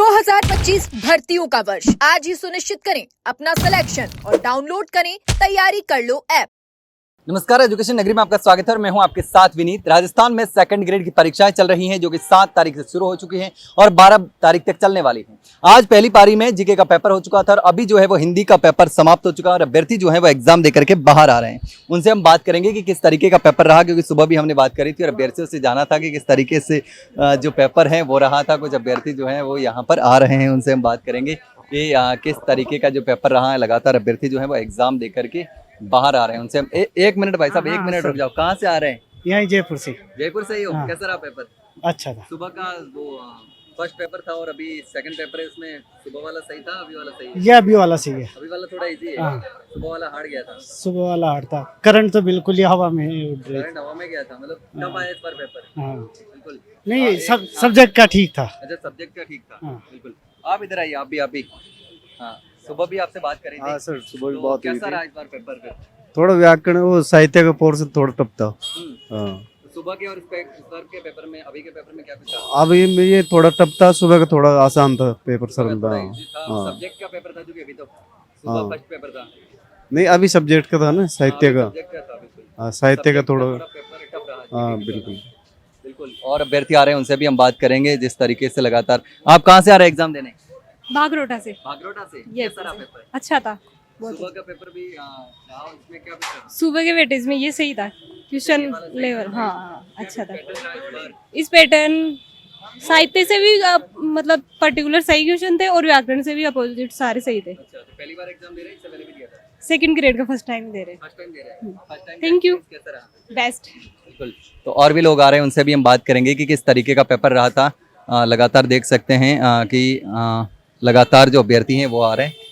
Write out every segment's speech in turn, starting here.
2025 भर्तियों का वर्ष आज ही सुनिश्चित करें अपना सिलेक्शन और डाउनलोड करें तैयारी कर लो ऐप। नमस्कार, एजुकेशन नगरी में आपका स्वागत है और मैं हूं आपके साथ विनीत। राजस्थान में सेकंड ग्रेड की परीक्षाएं चल रही हैं जो कि 7 तारीख से शुरू हो चुकी हैं और 12 तारीख तक चलने वाली हैं। आज पहली पारी में जीके का पेपर हो चुका था और अभी जो है वो हिंदी का पेपर समाप्त हो चुका है और अभ्यर्थी जो है वो एग्जाम देकर के बाहर आ रहे हैं। उनसे हम बात करेंगे कि किस तरीके का पेपर रहा, क्योंकि सुबह भी हमने बात करी थी और अभ्यर्थियों से जाना था कि किस तरीके से जो पेपर है वो रहा था। कुछ अभ्यर्थी जो है वो यहाँ पर आ रहे हैं, उनसे हम बात करेंगे कि किस तरीके का जो पेपर रहा है। लगातार अभ्यर्थी जो है वो एग्जाम देकर के बाहर आ रहे हैं। उनसे हम एक मिनट भाई साहब, एक मिनट रुक जाओ। कहाँ से आ रहे हैं? यहीं जयपुर से। जयपुर से ही हो? हाँ। कैसा रहा पेपर? अच्छा था। सुबह का वो फर्स्ट पेपर था और अभी सेकंड पेपर है, उसमें सुबह वाला सही था, अभी वाला सही है? ये अभी वाला सही है। अभी वाला थोड़ा इजी है। हाँ। सुबह वाला हार्ड गया था। सुबह वाला हार्ड था। करंट तो बिल्कुल ही हवा में ही उड़ रही। करंट हवा में गया था, मतलब टफ आया इस बार पेपर। हाँ। बिल्कुल नहीं, सब सब्जेक्ट का ठीक था। अच्छा, सब्जेक्ट का ठीक था। हाँ। बिल्कुल। आप इधर आइए, आप भी। हाँ, सुबह भी आपसे बात करी थी। हाँ सर, सुबह भी तो बात हुई कैसा थी। रहा इस बार पेपर फिर? थोड़ा व्याकरण वो साहित्य का पोर्शन थोड़ा टफ था। हाँ, सुबह के और इस सर के पेपर में, अभी के पेपर में क्या कुछ था? अब ये थोड़ा टफ था, सुबह का थोड़ा आसान था, पेपर सरल था। हाँ। सब्जेक्ट का पेपर था, क्योंकि अभी तो सुबह हाँ। फर्स्ट पेपर था। नहीं, अभी सब्जेक्ट का था ना, साहित्य का। सब्जेक्ट का था, बिल्कुल। हाँ, साहित्य का थोड़ा। पेपर टफ रहा। हाँ बिल्कुल। बिल्कुल। और अभ्यर्थी आ रहे हैं, उनसे भी हम बात करेंगे जिस तरीके से लगातार। आप कहाँ से आ रहे हैं एग्जाम देने? बागरोटा से। बागरोटा से। ये कैसा रहा पेपर? अच्छा था। सुबह का पेपर भी रहा, इसमें क्या कुछ था? सुबह के वेटेज में ये सही था, क्वेश्चन लेवल। हाँ, अच्छा था। पैटर्न रहा इस बार। इस पैटर्न साहित्य से भी मतलब पर्टिकुलर सही क्वेश्चन थे और व्याकरण से भी अपोजिट सारे सही थे। अच्छा, तो पहली बार एग्जाम दे रहे हैं, इससे पहले भी दिया था? सेकंड ग्रेड का फर्स्ट टाइम दे रहे फर्स्ट टाइम दे रहे हैं। First time Thank you. कैसा रहा? बेस्ट। बिल्कुल। तो और भी लोग आ रहे हैं, उनसे भी हम बात करेंगे कि किस तरीके का पेपर रहा था। लगातार देख सकते हैं कि लगातार जो अभ्यर्थी हैं वो आ रहे हैं।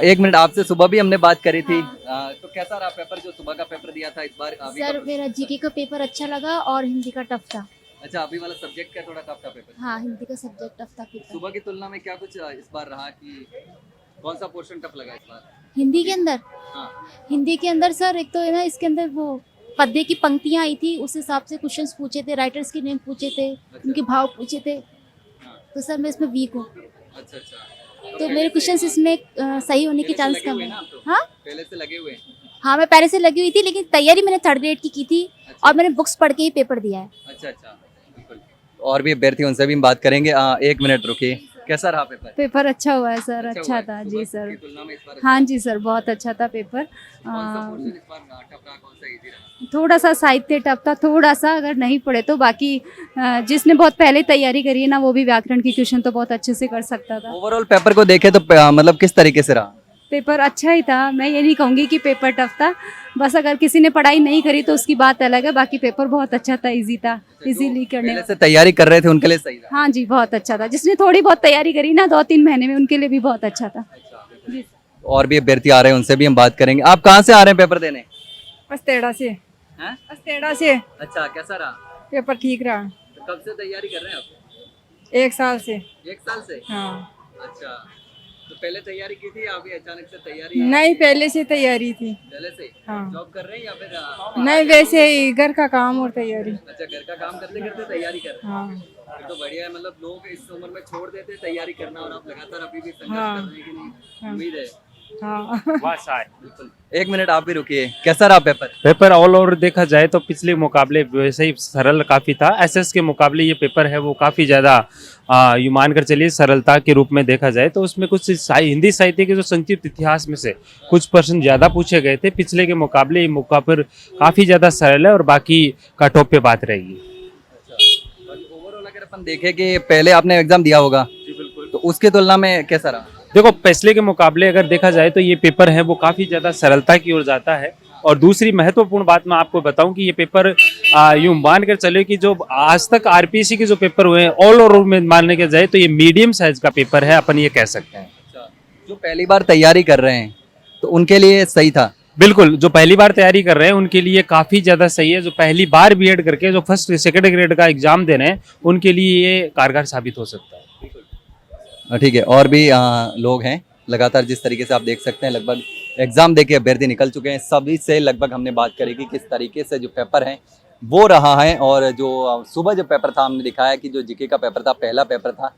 एक मिनट, आपसे सुबह भी हमने बात करी थी। तो कैसा रहा पेपर, जो सुबह का पेपर दिया था इस बार? अभी सर का? मेरा जीके का पेपर अच्छा लगा और हिंदी का टफ था। अच्छा, अभी वाला सब्जेक्ट का थोड़ा टफ था पेपर। हाँ, हिंदी का सब्जेक्ट टफ था पेपर। सुबह की तुलना में क्या कुछ इस बार रहा, कि कौन सा पोर्शन टफ लगा इस बार? हिंदी के अंदर हाँ। हिंदी के अंदर सर एक तो है ना, इसके अंदर वो पद्य की पंक्तियां आई थी, उस हिसाब से क्वेश्चंस पूछे थे, राइटर्स के नेम पूछे थे, उनके भाव पूछे थे। तो सर मैं इसमें वीक हूँ, अच्छा अच्छा। तो मेरे क्वेश्चंस इसमें सही होने की चांस कम है। हाँ पहले से लगे हुए हैं? हाँ, मैं पहले से लगी हुई थी, लेकिन तैयारी मैंने थर्ड ग्रेड की थी और मैंने बुक्स पढ़ के ही पेपर दिया है। अच्छा अच्छा, बिल्कुल। और भी अभ्यर्थी, उनसे भी हम बात करेंगे। एक मिनट रुकिए। कैसा रहा पेपर? पेपर अच्छा हुआ है सर, अच्छा हुआ था है? जी सुबह सर। की तुलना में इस बार हाँ जी सर, बहुत अच्छा था पेपर। कौन सा पोर्शन इस बार टफ रहा, कौन सा इजी रहा? थोड़ा सा साहित्य टफ था, थोड़ा सा, अगर नहीं पढ़े तो। बाकी जिसने बहुत पहले तैयारी करी है ना, वो भी व्याकरण की क्वेश्चन तो बहुत अच्छे से कर सकता था। ओवरऑल पेपर को देखे तो मतलब किस तरीके से रहा? पेपर अच्छा ही था, मैं ये नहीं कहूँगी कि पेपर टफ था। बस अगर किसी ने पढ़ाई नहीं करी तो उसकी बात अलग है, बाकी पेपर बहुत अच्छा था, इजी था, इजीली करने। पहले से तैयारी कर रहे थे उनके लिए सही रहा? हाँ जी, बहुत अच्छा था। जिसने थोड़ी बहुत तैयारी करी ना 2-3 महीने में, उनके लिए भी बहुत अच्छा था जी। और भी अभ्यर्थी आ रहे हैं, उनसे भी हम बात करेंगे। आप कहाँ से आ रहे हैं पेपर देने? अस्तेड़ा से। हैं? अस्तेड़ा से। अच्छा, कैसा रहा पेपर ठीक रहा। तो कब से तैयारी कर रहे हैं आप? 1 साल से। 1 साल से? हाँ। अच्छा, तो पहले तैयारी की थी या अभी अचानक से तैयारी? नहीं, पहले से तैयारी थी। पहले से? हाँ। जॉब कर रहे हैं या फिर? नहीं, वैसे ही घर का काम और तैयारी। अच्छा, घर का काम करते करते तैयारी कर रहे हैं। हाँ। फिर तो बढ़िया है। मतलब लोग इस उम्र में छोड़ देते तैयारी करना और आप लगातार अभी भी संघर्ष हाँ। कर रहे हैं कि नहीं? हाँ। उम्मीद है। हाँ। बिल्कुल। एक मिनट, आप भी रुकिए। कैसा रहा पेपर? पेपर ऑल ओवर देखा जाए तो पिछले मुकाबले वैसे ही सरल काफ़ी था। एसएस के मुकाबले ये पेपर है वो काफ़ी ज़्यादा यू मान कर चलिए सरलता के रूप में देखा जाए तो उसमें कुछ हिंदी साहित्य के जो संक्षिप्त इतिहास में से कुछ प्रश्न ज़्यादा पूछे गए थे। पिछले के मुकाबले ये मुकाबला काफ़ी ज़्यादा सरल है और बाकी कटऑफ पे बात रहेगी। ओवरऑल अगर अपन देखें कि पहले आपने एग्जाम दिया होगा, जी बिल्कुल, तो उसकी तुलना में कैसा रहा? देखो, पिछले के मुकाबले अगर देखा जाए तो ये पेपर है वो काफ़ी ज़्यादा सरलता की ओर जाता है। और दूसरी महत्वपूर्ण बात मैं आपको बताऊं कि ये पेपर यूं मान कर चले कि जो आज तक आरपीएससी के जो पेपर हुए हैं ऑल ओवर में मानने के जाए तो ये मीडियम साइज का पेपर है, अपन ये कह सकते हैं। अच्छा, जो पहली बार तैयारी कर रहे हैं तो उनके लिए सही था? बिल्कुल, जो पहली बार तैयारी कर रहे हैं उनके लिए काफ़ी ज़्यादा सही है। जो पहली बार बीएड करके जो फर्स्ट सेकंड ग्रेड का एग्जाम दे रहे हैं उनके लिए ये कारगर साबित हो सकता है। ठीक है। और भी लोग हैं लगातार, जिस तरीके से आप देख सकते हैं लगभग एग्जाम देके अभ्यर्थी निकल चुके हैं। सभी से लगभग हमने बात करी कि किस तरीके से जो पेपर है वो रहा है। और जो सुबह जो पेपर था हमने दिखाया कि जो जीके का पेपर था, पहला पेपर था,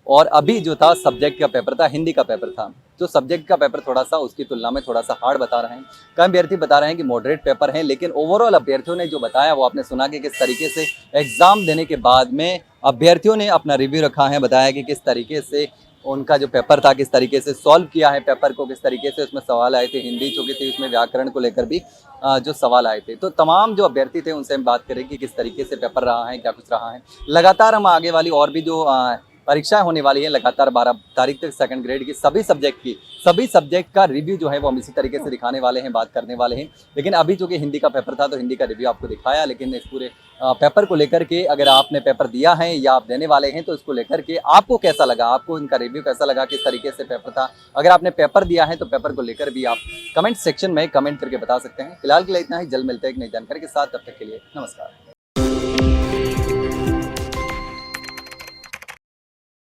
और अभी जो था सब्जेक्ट का पेपर था, हिंदी का पेपर था। जो सब्जेक्ट का पेपर थोड़ा सा उसकी तुलना में थोड़ा सा हार्ड बता रहे हैं। कई अभ्यर्थी बता रहे हैं कि मॉडरेट पेपर है, लेकिन ओवरऑल अभ्यर्थियों ने जो बताया वो आपने सुना कि किस तरीके से एग्जाम देने के बाद में अभ्यर्थियों ने अपना रिव्यू रखा है, बताया कि किस तरीके से उनका जो पेपर था किस तरीके से सॉल्व किया है पेपर को, किस तरीके से उसमें सवाल आए थे, हिंदी चूंकि थी उसमें व्याकरण को लेकर भी जो सवाल आए थे। तो तमाम जो अभ्यर्थी थे उनसे हम बात करें कि किस तरीके से पेपर रहा है, क्या कुछ रहा है। लगातार हम आगे वाली और भी जो परीक्षाएं होने वाली है लगातार 12 तारीख तक सेकंड ग्रेड की सभी सब्जेक्ट का रिव्यू जो है वो हम इसी तरीके से दिखाने वाले हैं, बात करने वाले हैं। लेकिन अभी चूंकि हिंदी का पेपर था तो हिंदी का रिव्यू आपको दिखाया, लेकिन इस पूरे पेपर को लेकर के अगर आपने पेपर दिया है या आप देने वाले हैं तो इसको लेकर के आपको कैसा लगा, आपको इनका रिव्यू कैसा लगा, किस तरीके से पेपर था। अगर आपने पेपर दिया है तो पेपर को लेकर भी आप कमेंट सेक्शन में कमेंट करके बता सकते हैं। फिलहाल के लिए इतना ही, जल्द मिलते हैं एक नई जानकारी के साथ, तब तक के लिए नमस्कार।